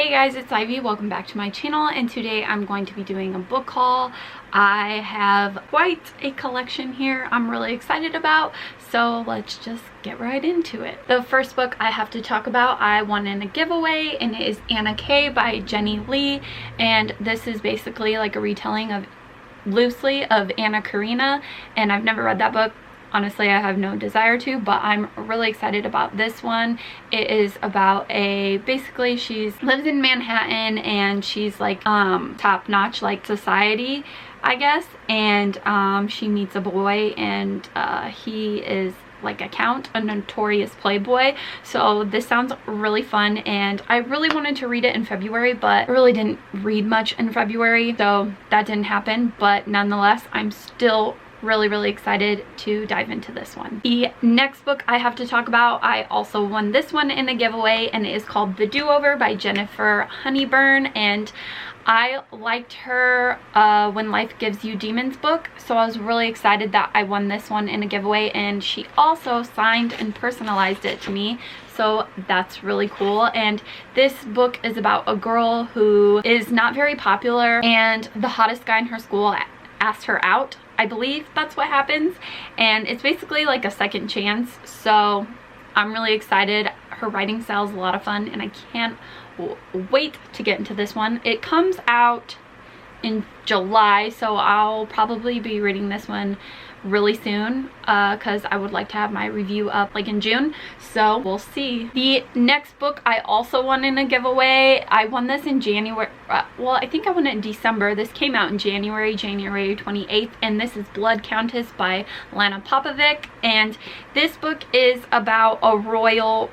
Hey guys, it's Ivy. Welcome back to my channel, and today I'm going to be doing a book haul. I have quite a collection here I'm really excited about, so let's just get right into it. The first book I have to talk about, I won in a giveaway, and it is Anna K by Jenny Lee, and this is basically like a retelling of loosely of Anna Karenina, and I've never read that book. Honestly, I have no desire to, but I'm really excited about this one. It is about basically she lives in Manhattan, and she's like top-notch like society, I guess, and she meets a boy, and he is like a notorious playboy. So this sounds really fun, and I really wanted to read it in February, but I really didn't read much in February, so that didn't happen. But nonetheless, I'm still really excited to dive into this one. The next book I have to talk about, I also won this one in a giveaway, and it is called The DoOver by Jennifer Honeyburn, and I liked her When Life Gives You Demons book, so I was really excited that I won this one in a giveaway, and she also signed and personalized it to me, so that's really cool. And this book is about a girl who is not very popular, and the hottest guy in her school asked her out. I believe that's what happens, and it's basically like a second chance, so I'm really excited. Her writing style is a lot of fun, and I can't wait to get into this one. It comes out in July, so I'll probably be reading this one really soon because I would like to have my review up like in June, so we'll see. The next book I also won in a giveaway. I won this in January, well, I think I won it in December. This came out in January 28th, and this is Blood Countess by Lana Popovic, and this book is about a royal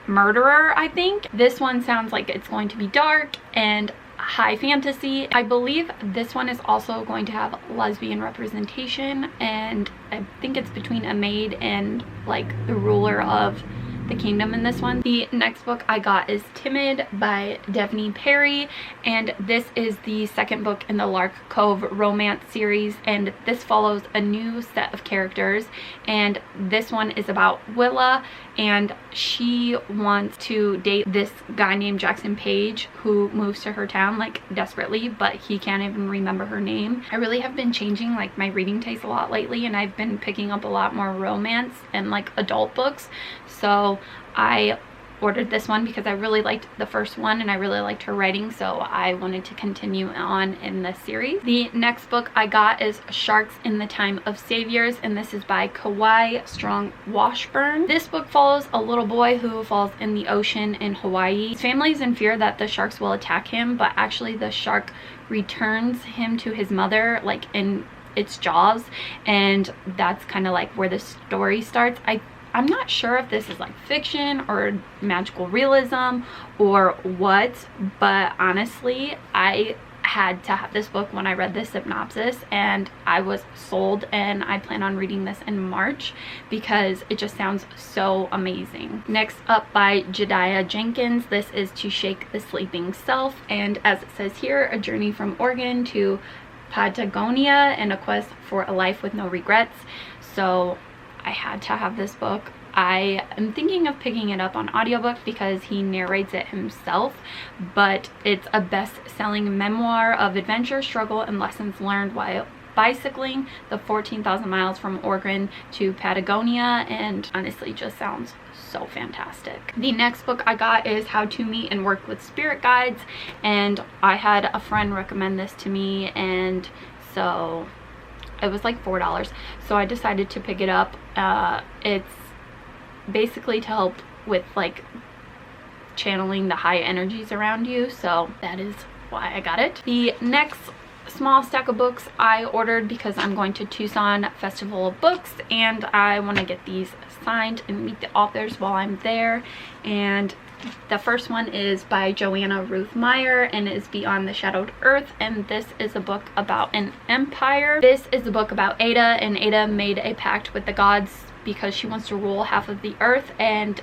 murderer, I think. This one sounds like it's going to be dark and high fantasy. I believe this one is also going to have lesbian representation, and I think it's between a maid and like the ruler of the kingdom in this one. The next book I got is Timid by Devney Perry, and this is the second book in the Lark Cove romance series, and this follows a new set of characters, and this one is about Willa, and she wants to date this guy named Jackson Page who moves to her town like desperately, but he can't even remember her name. I really have been changing like my reading taste a lot lately, and I've been picking up a lot more romance and like adult books, so I ordered this one because I really liked the first one and I really liked her writing, so I wanted to continue on in this series. The next book I got is Sharks in the Time of Saviors, and this is by Kawai Strong Washburn. This book follows a little boy who falls in the ocean in Hawaii. His family is in fear that the sharks will attack him, but actually the shark returns him to his mother like in its jaws, and that's kind of like where the story starts. I'm not sure if this is like fiction or magical realism or what, but honestly, I had to have this book when I read the synopsis, and I was sold, and I plan on reading this in March because it just sounds so amazing. Next up by Jedidah Jenkins, this is To Shake the Sleeping Self, and as it says here, a journey from Oregon to Patagonia and a quest for a life with no regrets. So I had to have this book. I am thinking of picking it up on audiobook because he narrates it himself, but it's a best-selling memoir of adventure, struggle, and lessons learned while bicycling the 14,000 miles from Oregon to Patagonia, and honestly just sounds so fantastic. The next book I got is How to Meet and Work with Spirit Guides, and I had a friend recommend this to me, and so it was like $4, so I decided to pick it up. It's basically to help with like channeling the high energies around you, so that is why I got it. The next small stack of books I ordered because I'm going to Tucson Festival of Books, and I want to get these signed and meet the authors while I'm there. And the first one is by Joanna Ruth Meyer, and it is Beyond the Shadowed Earth, and this is a book about an empire. This is a book about Ada, and Ada made a pact with the gods because she wants to rule half of the earth, and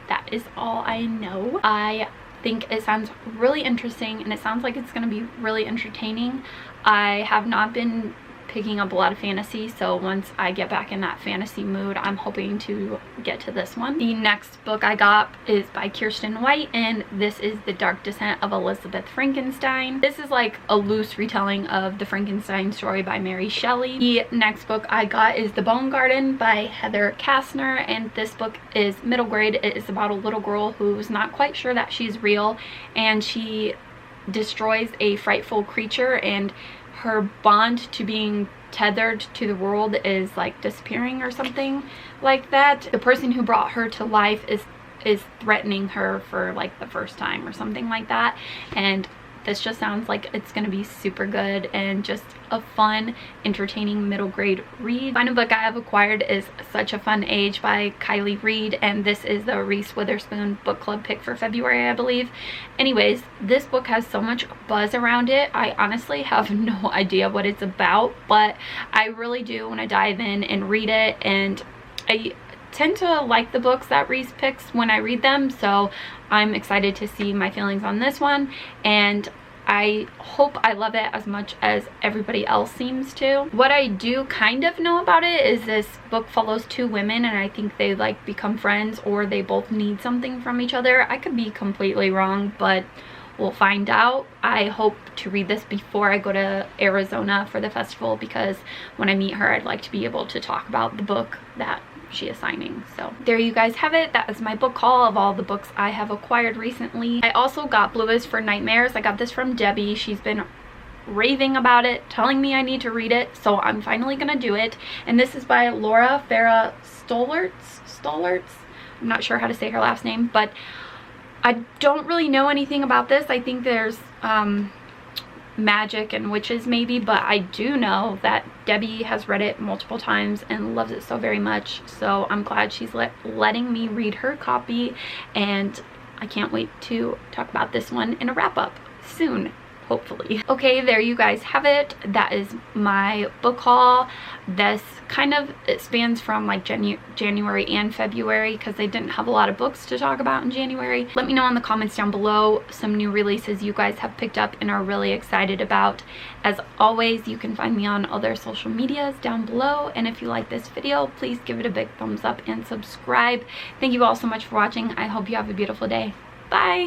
that is all I know. I think it sounds really interesting, and it sounds like it's going to be really entertaining. I have not been picking up a lot of fantasy, so once I get back in that fantasy mood, I'm hoping to get to this one. The next book I got is by Kiersten White, and this is The Dark Descent of Elizabeth Frankenstein. This is like a loose retelling of the Frankenstein story by Mary Shelley. The next book I got is The Bone Garden by Heather Kassner, and this book is middle grade. It is about a little girl who's not quite sure that she's real, and she destroys a frightful creature, and her bond to being tethered to the world is like disappearing or something like that. The person who brought her to life is threatening her for like the first time or something like that, and this just sounds like it's gonna be super good and just a fun, entertaining middle grade read. Final book I have acquired is Such a Fun Age by Kiley Ried, and this is the Reese Witherspoon book club pick for February, I believe. Anyways, this book has so much buzz around it. I honestly have no idea what it's about, but I really do want to dive in and read it, and I tend to like the books that Reese picks when I read them, so I'm excited to see my feelings on this one, and I hope I love it as much as everybody else seems to. What I do kind of know about it is this book follows two women, and I think they like become friends, or they both need something from each other. I could be completely wrong, but we'll find out. I hope to read this before I go to Arizona for the festival, because when I meet her, I'd like to be able to talk about the book that she is signing. So there you guys have it. That is my book haul of all the books I have acquired recently. I also got Bluest for Nightmares. I got this from Debbie. She's been raving about it, telling me I need to read it, so I'm finally gonna do it. And this is by Laura Farah Stolarz. I'm not sure how to say her last name, but I don't really know anything about this. I think there's magic and witches maybe, but I do know that Debbie has read it multiple times and loves it so very much, so I'm glad she's letting me read her copy, and I can't wait to talk about this one in a wrap-up soon, hopefully. Okay, there you guys have it. That is my book haul. This kind of, it spans from like January and February, because they didn't have a lot of books to talk about in January. Let me know in the comments down below some new releases you guys have picked up and are really excited about. As always, you can find me on other social medias down below, and if you like this video, please give it a big thumbs up and subscribe. Thank you all so much for watching. I hope you have a beautiful day. Bye!